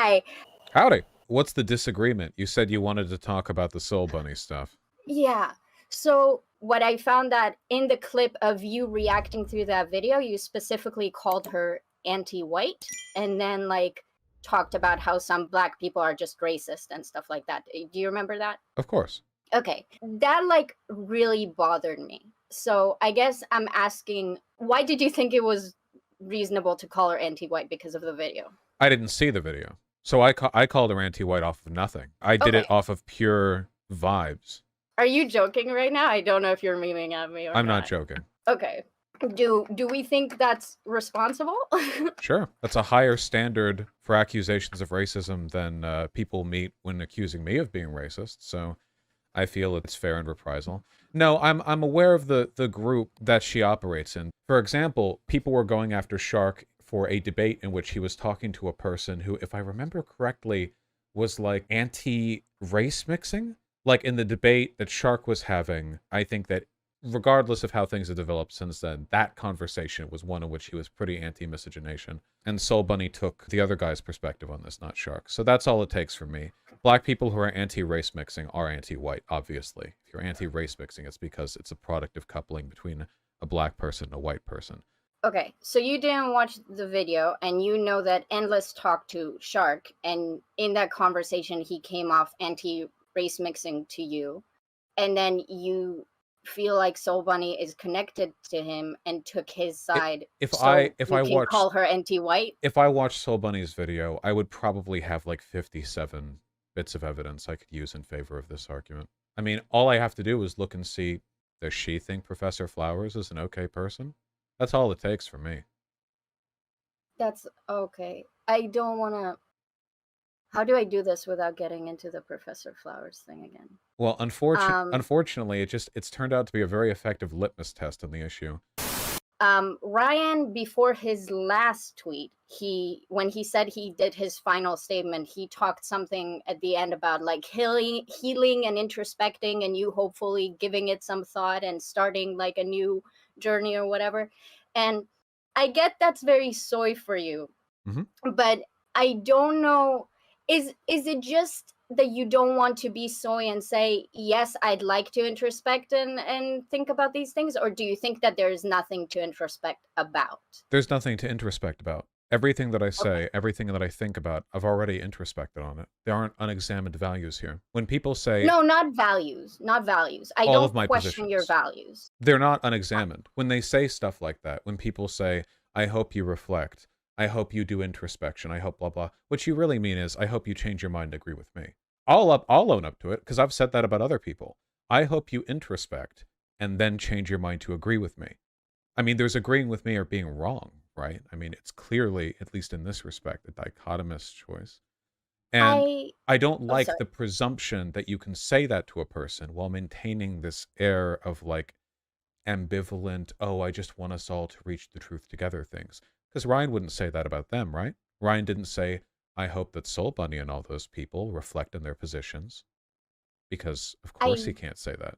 Hi. Howdy. What's the disagreement? You said you wanted to talk about the Soul Bunny stuff. Yeah. So what I found that in the clip of you reacting through that video, you specifically called her anti-white and then like talked about how some black people are just racist and stuff like that. Do you remember that? Of course. Okay. That like really bothered me. So I guess I'm asking, why did you think it was reasonable to call her anti-white because of the video? I didn't see the video. So I called her anti-white off of nothing. I did it Okay. off of pure vibes. Are you joking right now? I don't know if you're memeing at me or I'm not not. joking. Okay. Do we think that's responsible? Sure. That's a higher standard for accusations of racism than people meet when accusing me of being racist. So I feel it's fair and reprisal. No, I'm aware of the group that she operates in. For example, people were going after Shark for a debate in which he was talking to a person who, if I remember correctly, was like anti-race mixing. Like in the debate that Shark was having, I think that regardless of how things have developed since then, that conversation was one in which he was pretty anti-miscegenation. And Soul Bunny took the other guy's perspective on this, not Shark. So that's all it takes for me. Black people who are anti-race mixing are anti-white, obviously. If you're anti-race mixing, it's because it's a product of coupling between a black person and a white person. Okay, so you didn't watch the video, and you know that Endless talked to Shark, and in that conversation, he came off anti-race mixing to you, and then you feel like Soul Bunny is connected to him and took his side. If so I you can call her anti-white. if I watched Soul Bunny's video, I would probably have like 57 bits of evidence I could use in favor of this argument. I mean, all I have to do is look and see, does she think Professor Flowers is an okay person? That's all it takes for me. That's okay. I don't want to. How do I do this without getting into the Professor Flowers thing again? Well, unfortunately, it's turned out to be a very effective litmus test on the issue. Ryan, before his last tweet, when he said he did his final statement, he talked something at the end about like healing and introspecting, and you hopefully giving it some thought and starting like a new journey or whatever. And I get that's very soy for you, but I don't know. Is it just that you don't want to be soy and say, yes, I'd like to introspect and think about these things? Or do you think that there's nothing to introspect about? There's nothing to introspect about. Everything that I say, everything that I think about, I've already introspected on it. There aren't unexamined values here. When people say... No, not values. Not values. I don't question your values. They're not unexamined. When they say stuff like that, when people say, I hope you reflect, I hope you do introspection, I hope blah, blah, what you really mean is, I hope you change your mind to agree with me. I'll own up to it, because I've said that about other people. I hope you introspect, and then change your mind to agree with me. I mean, there's agreeing with me or being wrong, right? I mean, it's clearly, at least in this respect, a dichotomous choice. And I don't like the presumption that you can say that to a person while maintaining this air of, like, ambivalent, oh, I just want us all to reach the truth together things. Because Ryan wouldn't say that about them, right? Ryan didn't say, I hope that Soul Bunny and all those people reflect in their positions. Because, of course, he can't say that.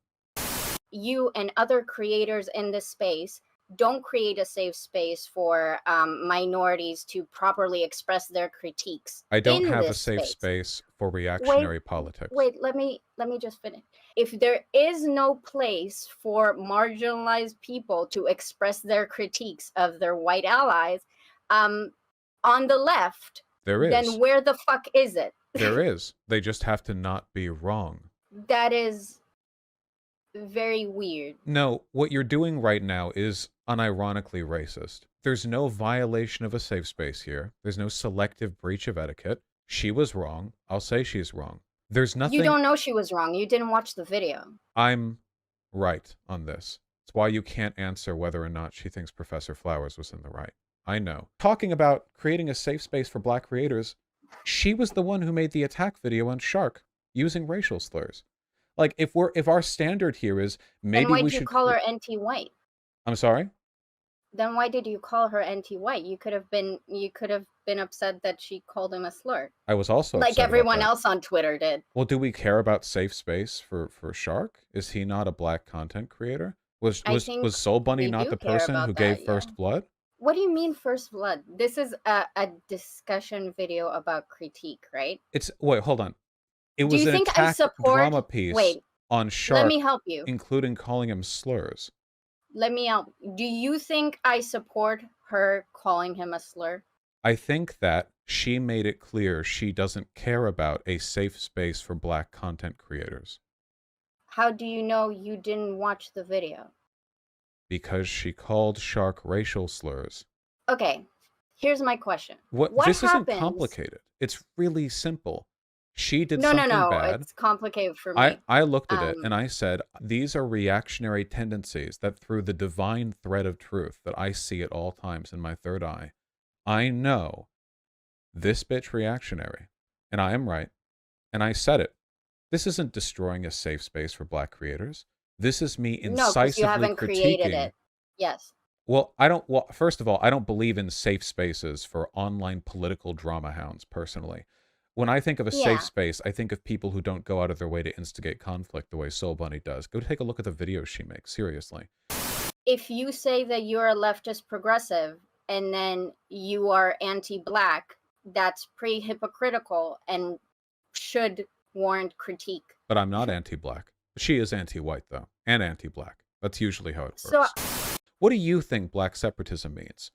You and other creators in this space don't create a safe space for minorities to properly express their critiques. I don't have a safe space for reactionary politics. Wait, let me just finish. If there is no place for marginalized people to express their critiques of their white allies, on the left, there is. Then where the fuck is it? There is. They just have to not be wrong. That is very weird. No, what you're doing right now is unironically racist. There's no violation of a safe space here. There's no selective breach of etiquette. She was wrong. I'll say she's wrong. There's nothing... You don't know she was wrong. You didn't watch the video. I'm right on this. It's why you can't answer whether or not she thinks Professor Flowers was in the right. I know. Talking about creating a safe space for black creators, she was the one who made the attack video on Shark using racial slurs. Like, if our standard here is maybe we should... Then why did you call her anti-white? I'm sorry? Then why did you call her anti-white? You could have been upset that she called him a slur. I was also like everyone else on Twitter did. Well, do we care about safe space for Shark? Is he not a black content creator? Was Soul Bunny not the person who gave first blood? What do you mean first blood? This is a discussion video about critique, right? Wait, hold on. It Do was you an think I attack support? drama piece Wait, on let me Shark, help you. including calling him slurs. Let me help. Do you think I support her calling him a slur? I think that she made it clear she doesn't care about a safe space for black content creators. How do you know you didn't watch the video? Because she called Shark racial slurs. Okay, here's my question. What? What This isn't happens? complicated. It's really simple. She did No, something bad. it's complicated for me. I looked at it and I said, these are reactionary tendencies that through the divine thread of truth that I see at all times in my third eye, I know this bitch reactionary. And I am right. And I said it. This isn't destroying a safe space for black creators. This is me No, because you incisively haven't created critiquing. it. Yes. Well, first of all, I don't believe in safe spaces for online political drama hounds, personally. When I think of a Yeah. safe space, I think of people who don't go out of their way to instigate conflict the way Soul Bunny does. Go take a look at the videos she makes, seriously. If you say that you're a leftist progressive and then you are anti-black, that's pretty hypocritical and should warrant critique. But I'm not anti-black. She is anti-white, though, and anti-black. That's usually how it works. So, what do you think black separatism means?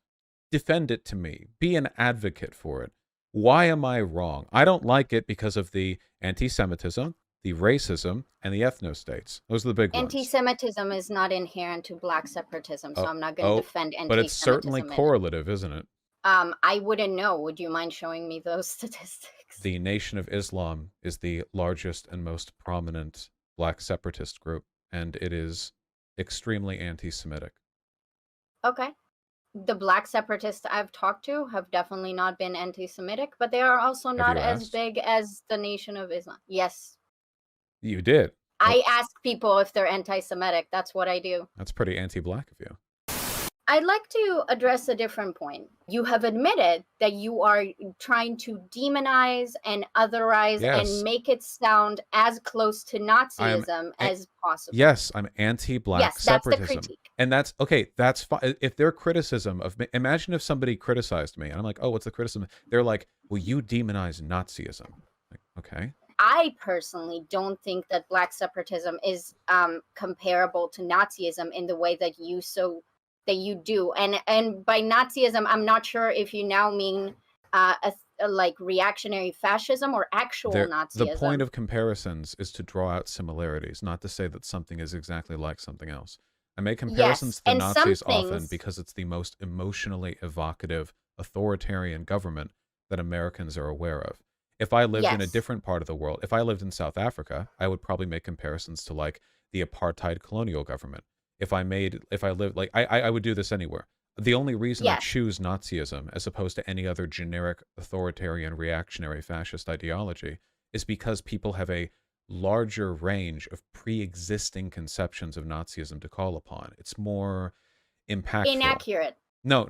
Defend it to me. Be an advocate for it. Why am I wrong? I don't like it because of the anti-Semitism, the racism, and the ethnostates. Those are the big ones. Anti-Semitism is not inherent to black separatism, so I'm not going to defend anti-Semitism. But it's certainly correlative, isn't it? I wouldn't know. Would you mind showing me those statistics? The Nation of Islam is the largest and most prominent black separatist group, and it is extremely anti-Semitic. Okay. The black separatists I've talked to have definitely not been anti-Semitic, but they are also not as big as the Nation of Islam. Yes. You did. I ask people if they're anti-Semitic. That's what I do. That's pretty anti-black of you. I'd like to address a different point. You have admitted that you are trying to demonize and otherize and make it sound as close to Nazism as possible. Yes, I'm anti-black separatism. That's the critique. And that's, okay, that's fine. If their criticism of me, imagine if somebody criticized me, and I'm like, oh, what's the criticism? They're like, well, you demonize Nazism. Like, okay. I personally don't think that black separatism is comparable to Nazism in the way that you do. And by Nazism, I'm not sure if you now mean like reactionary fascism or actual Nazism. The point of comparisons is to draw out similarities, not to say that something is exactly like something else. I make comparisons to the Nazis often because it's the most emotionally evocative authoritarian government that Americans are aware of. If I lived in a different part of the world, if I lived in South Africa, I would probably make comparisons to like the apartheid colonial government. I would do this anywhere. The only reason I choose Nazism as opposed to any other generic authoritarian reactionary fascist ideology is because people have a larger range of pre-existing conceptions of Nazism to call upon. It's more impactful. Inaccurate. No,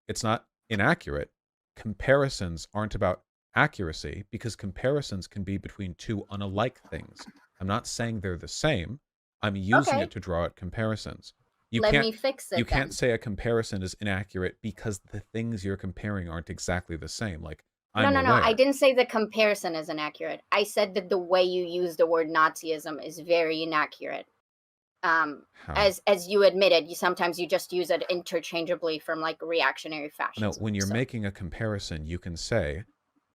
it's not inaccurate. Comparisons aren't about accuracy because comparisons can be between two unalike things. I'm not saying they're the same. I'm using it to draw out comparisons. Let me fix it. You can't say a comparison is inaccurate because the things you're comparing aren't exactly the same. Like, no. I didn't say the comparison is inaccurate. I said that the way you use the word Nazism is very inaccurate. As you admitted, sometimes you just use it interchangeably from like reactionary fascism. No, when you're making a comparison, you can say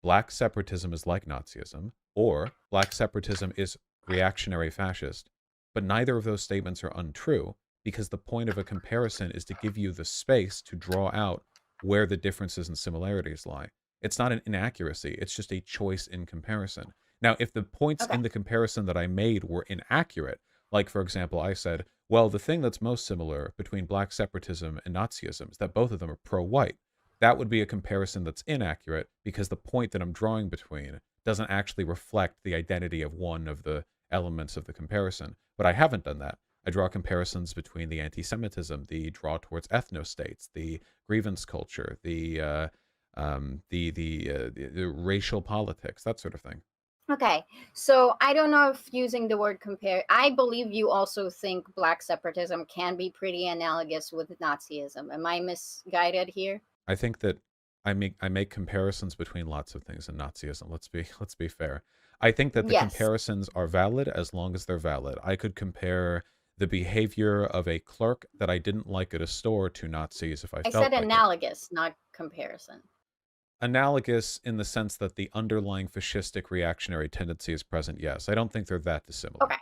black separatism is like Nazism, or black separatism is reactionary fascist. But neither of those statements are untrue because the point of a comparison is to give you the space to draw out where the differences and similarities lie. It's not an inaccuracy. It's just a choice in comparison. Now, if the points in the comparison that I made were inaccurate, like, for example, I said, well, the thing that's most similar between black separatism and Nazism is that both of them are pro-white. That would be a comparison that's inaccurate because the point that I'm drawing between doesn't actually reflect the identity of one of the elements of the comparison. But I haven't done that. I draw comparisons between the anti-Semitism, the draw towards ethnostates, the grievance culture, the racial politics, that sort of thing. Okay, so I don't know if using the word compare, I believe you also think black separatism can be pretty analogous with Nazism. Am I misguided here? I think that I make comparisons between lots of things in Nazism. Let's be fair. I think that the Yes, comparisons are valid as long as they're valid. I could compare the behavior of a clerk that I didn't like at a store to Nazis if I I said felt like it. analogous, not comparison. Analogous in the sense that the underlying fascistic reactionary tendency is present, yes. I don't think they're that dissimilar. Okay,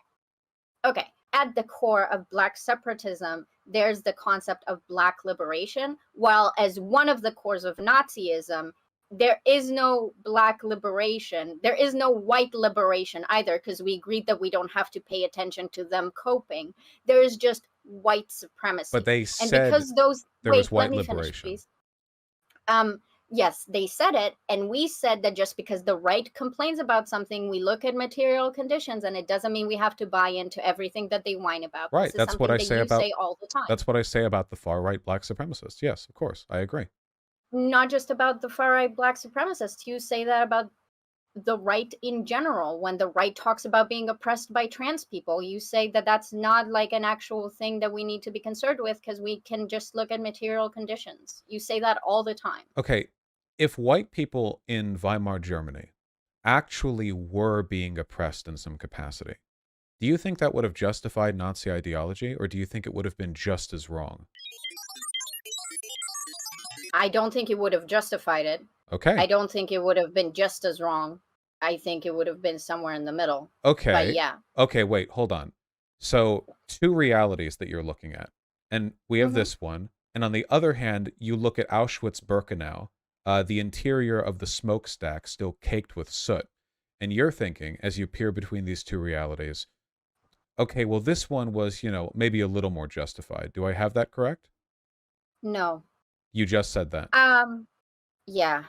okay. At the core of black separatism, there's the concept of black liberation, while as one of the cores of Nazism, there is no black liberation. There is no white liberation either, because we agreed that we don't have to pay attention to them coping. There is just white But supremacy. they And said because those, there was wait, let white me finish, liberation. please. Yes, they said it, and we said that just because the right complains about something, we look at material conditions, and it doesn't mean we have to buy into everything that they whine about. Right, This is something that you say all the time. that's what I say about the far right black supremacists. Yes, of course, I agree. Not just about the far right black supremacists. You say that about the right in general. When the right talks about being oppressed by trans people, you say that that's not like an actual thing that we need to be concerned with because we can just look at material conditions. You say that all the time. Okay, if white people in Weimar Germany actually were being oppressed in some capacity, do you think that would have justified Nazi ideology, or do you think it would have been just as wrong? I don't think it would have justified it. I Okay. don't think it would have been just as wrong. I think it would have been somewhere in the middle. But Okay. yeah. Okay, wait, hold on. So, two realities that you're looking at. And we have Mm-hmm. this one. And on the other hand, you look at Auschwitz-Birkenau, the interior of the smokestack still caked with soot. And you're thinking, as you peer between these two realities, okay, well, this one was, maybe a little more justified. Do I have that correct? No. You just said that. Yeah.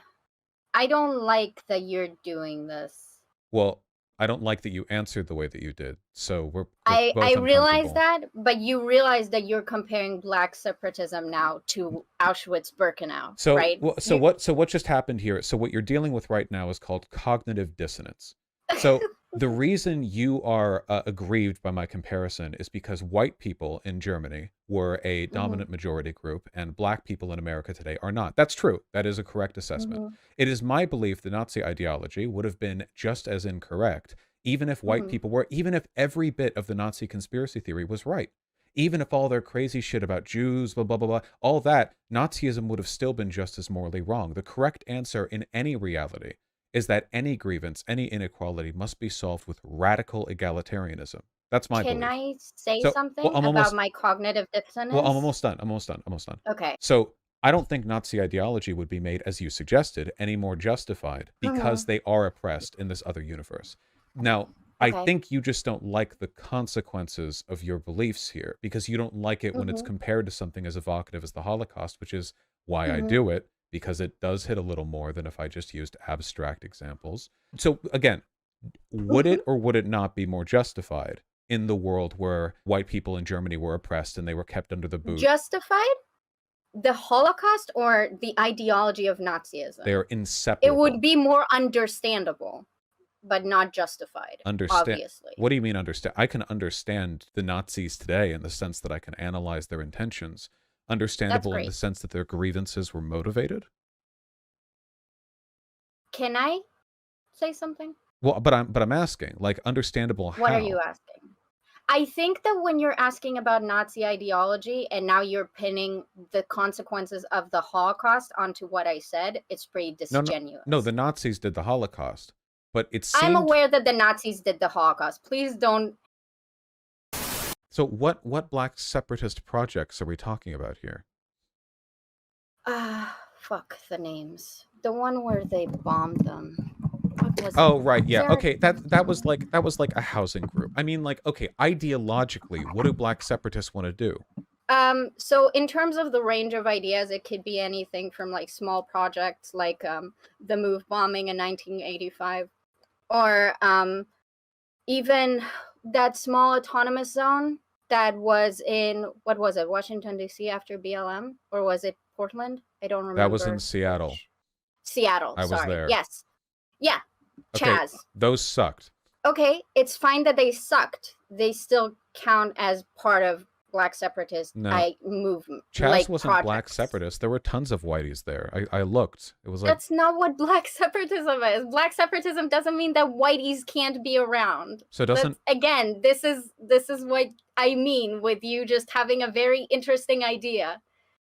I don't like that you're doing this. Well, I don't like that you answered the way that you did. So we're I both realize uncomfortable. that, but you realize that you're comparing black separatism now to Auschwitz-Birkenau, So, right? what just happened here? So what you're dealing with right now is called cognitive dissonance. So the reason you are aggrieved by my comparison is because white people in Germany were a dominant majority group, and black people in America today are not. That's true. That is a correct assessment. It is my belief the Nazi ideology would have been just as incorrect, even if white people were, even if every bit of the Nazi conspiracy theory was right. Even if all their crazy shit about Jews, blah, blah, blah, blah, all that, Nazism would have still been just as morally wrong. The correct answer in any reality is that any grievance, any inequality must be solved with radical egalitarianism. That's my Can belief. I say So, well, something I'm about almost, my cognitive well, I'm dissonance? almost done. I'm almost done. I'm almost done. Okay. So, I don't think Nazi ideology would be made, as you suggested, any more justified because they are oppressed in this other universe. Now, I Okay. think you just don't like the consequences of your beliefs here because you don't like it when it's compared to something as evocative as the Holocaust, which is why I do it, because it does hit a little more than if I just used abstract examples. So, again, would it or would it not be more justified in the world where white people in Germany were oppressed and they were kept under the boot? Justified? The Holocaust or the ideology of Nazism? They are It inseparable. would be more understandable, but not justified, Understand? obviously. What do you mean understand? I can understand the Nazis today in the sense that I can analyze their intentions. That's Understandable in the great. sense that their grievances were motivated. Can I say something? Well, but I'm asking, like, understandable What are you how? asking? I think that when you're asking about Nazi ideology and now you're pinning the consequences of the Holocaust onto what I said, it's pretty No, no, no. The disingenuous. Nazis did the Holocaust, but it I'm seemed. aware that the Nazis did the Holocaust. Please don't. So what black separatist projects are we talking about here? Fuck the names. The one where they bombed them. What was Oh, it? right, yeah. There. Okay, that was like a housing group. I mean, like, okay, ideologically, what do black separatists want to do? So in terms of the range of ideas, it could be anything from like small projects like the Move bombing in 1985, or even that small autonomous zone that was in, what was it, Washington D.C. after BLM, or was it Portland? I don't remember. That was in Seattle. Seattle. I was Sorry. there. Yes. Yeah. Okay, Chaz. those sucked. Okay, it's fine that they sucked. They still count as part of Black separatist movement. Chaz like wasn't projects. Black separatist. There were tons of whiteys there. I looked. It was like... That's not what Black separatism is. Black separatism doesn't mean that whiteys can't be around. So it doesn't... Again, this is what I mean with you just having a very interesting idea.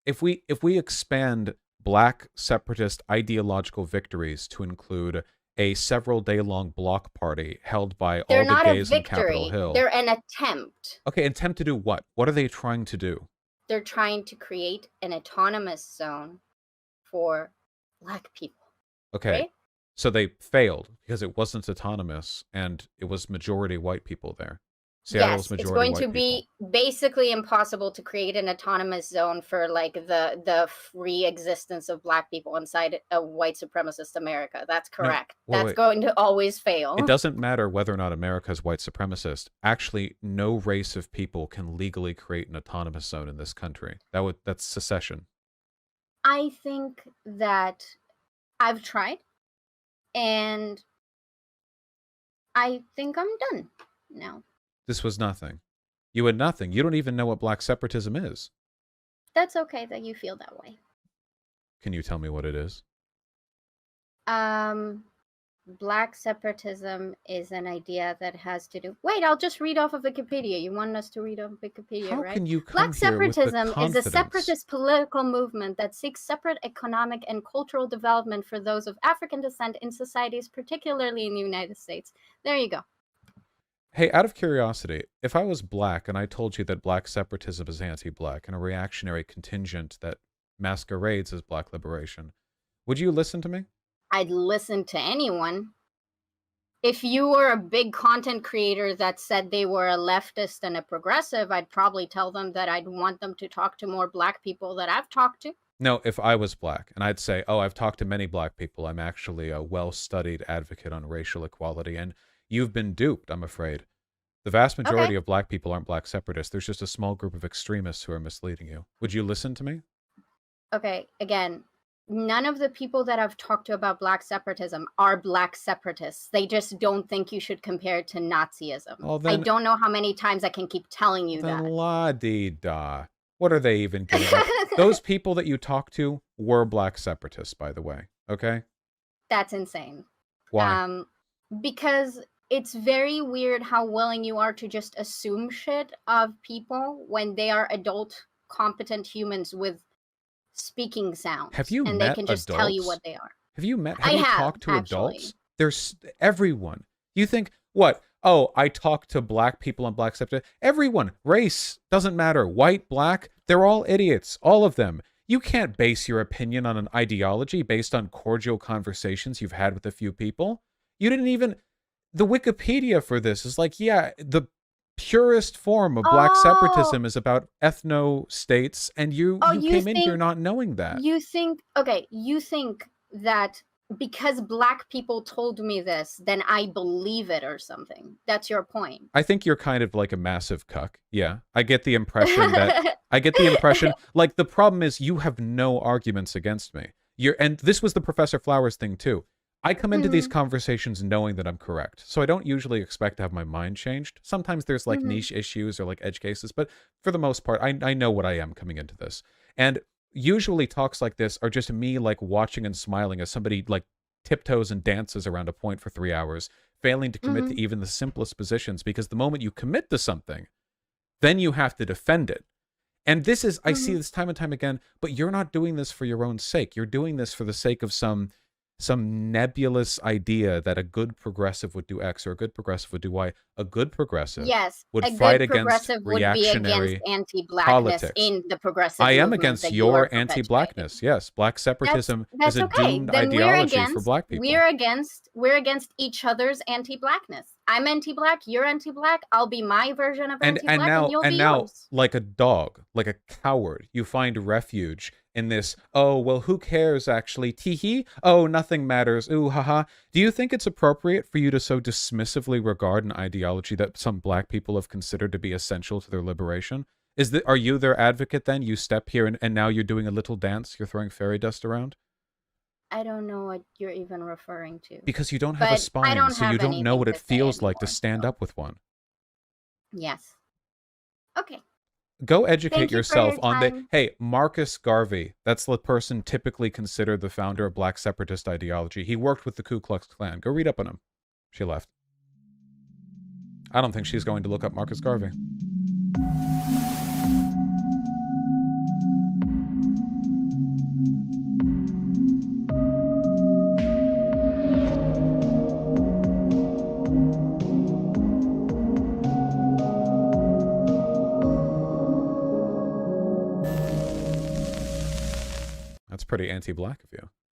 If we expand Black separatist ideological victories to include a several-day-long block party held by all the gays in Capitol Hill. They're an attempt. Okay, attempt to do what? What are they trying to do? They're trying to create an autonomous zone for Black people. Okay, right? So they failed because it wasn't autonomous and it was majority white people there. Seattle's yes, majority it's going white to be people. basically impossible to create an autonomous zone for like the free existence of Black people inside a white supremacist America. That's correct. No, That's going to always fail. It doesn't matter whether or not America is white supremacist. Actually, no race of people can legally create an autonomous zone in this country. That's secession. I think that I've tried, and I think I'm done now. This was nothing. You had nothing. You don't even know what Black separatism is. That's okay that you feel that way. Can you tell me what it is? Black separatism is an idea that has to do... Wait, I'll just read off of Wikipedia. You want us to read off Wikipedia, How right? can you come Black here with the separatism is a separatist political movement that seeks separate economic and cultural development for those of African descent in societies, particularly in the United States. There you go. Hey, out of curiosity, if I was Black and I told you that Black separatism is anti-Black and a reactionary contingent that masquerades as Black liberation, would you listen to me? I'd listen to anyone. If you were a big content creator that said they were a leftist and a progressive, I'd probably tell them that I'd want them to talk to more Black people that I've talked to. No, if I was Black and I'd say, oh, I've talked to many Black people. I'm actually a well-studied advocate on racial equality. And you've been duped, I'm afraid. The vast majority of Black people aren't Black separatists. There's just a small group of extremists who are misleading you. Would you listen to me? Okay, again, none of the people that I've talked to about Black separatism are Black separatists. They just don't think you should compare it to Nazism. Well, then, I don't know how many times I can keep telling you that. La-dee-da. What are they even getting at? Those people that you talked to were Black separatists, by the way. Okay? That's insane. Why? Because it's very weird how willing you are to just assume shit of people when they are adult, competent humans with speaking sounds. Have you and met they can just adults? Tell you what they are. Have you talked to actually. adults? There's everyone. You think, what? Oh, I talk to Black people and Black separatists. Everyone. Race. Doesn't matter. White, Black. They're all idiots. All of them. You can't base your opinion on an ideology based on cordial conversations you've had with a few people. You didn't even... The Wikipedia for this is like, yeah, the purest form of Black separatism is about ethno-states, and you came in here not knowing that. You think that because Black people told me this, then I believe it or something. That's your point. I think you're kind of like a massive cuck. Yeah, I get the impression that... like, the problem is you have no arguments against me. And this was the Professor Flowers thing, too. I come into these conversations knowing that I'm correct, so I don't usually expect to have my mind changed. Sometimes there's like niche issues or like edge cases, but for the most part, I know what I am coming into this. And usually talks like this are just me like watching and smiling as somebody like tiptoes and dances around a point for 3 hours, failing to commit to even the simplest positions, because the moment you commit to something, then you have to defend it. And this is, I see this time and time again, but you're not doing this for your own sake. You're doing this for the sake of some nebulous idea that a good progressive would do X or a good progressive would do Y. A good progressive would fight against reactionary anti-Blackness in the progressive I am against your anti-Blackness. Yes, Black separatism is a doomed ideology for Black people. We're against each other's anti-Blackness. I'm anti-Black, you're anti-Black, I'll be my version of anti-Black, and you'll be yours. Like a dog, like a coward, you find refuge in this, oh, well, who cares, actually? Tee-hee? Oh, nothing matters. Ooh, haha. Do you think it's appropriate for you to so dismissively regard an ideology that some Black people have considered to be essential to their liberation? Are you their advocate, then? You step here and now you're doing a little dance, you're throwing fairy dust around? I don't know what you're even referring to. Because you don't have a But I spine, don't so you have don't know anything what to it say feels like to anymore, stand so up with one. yes. Okay. Go educate Thank you for yourself your on the, time. hey, Marcus Garvey. That's the person typically considered the founder of black separatist ideology. He worked with the Ku Klux Klan. Go read up on him. She left. I don't think she's going to look up Marcus Garvey. That's pretty anti-black of you.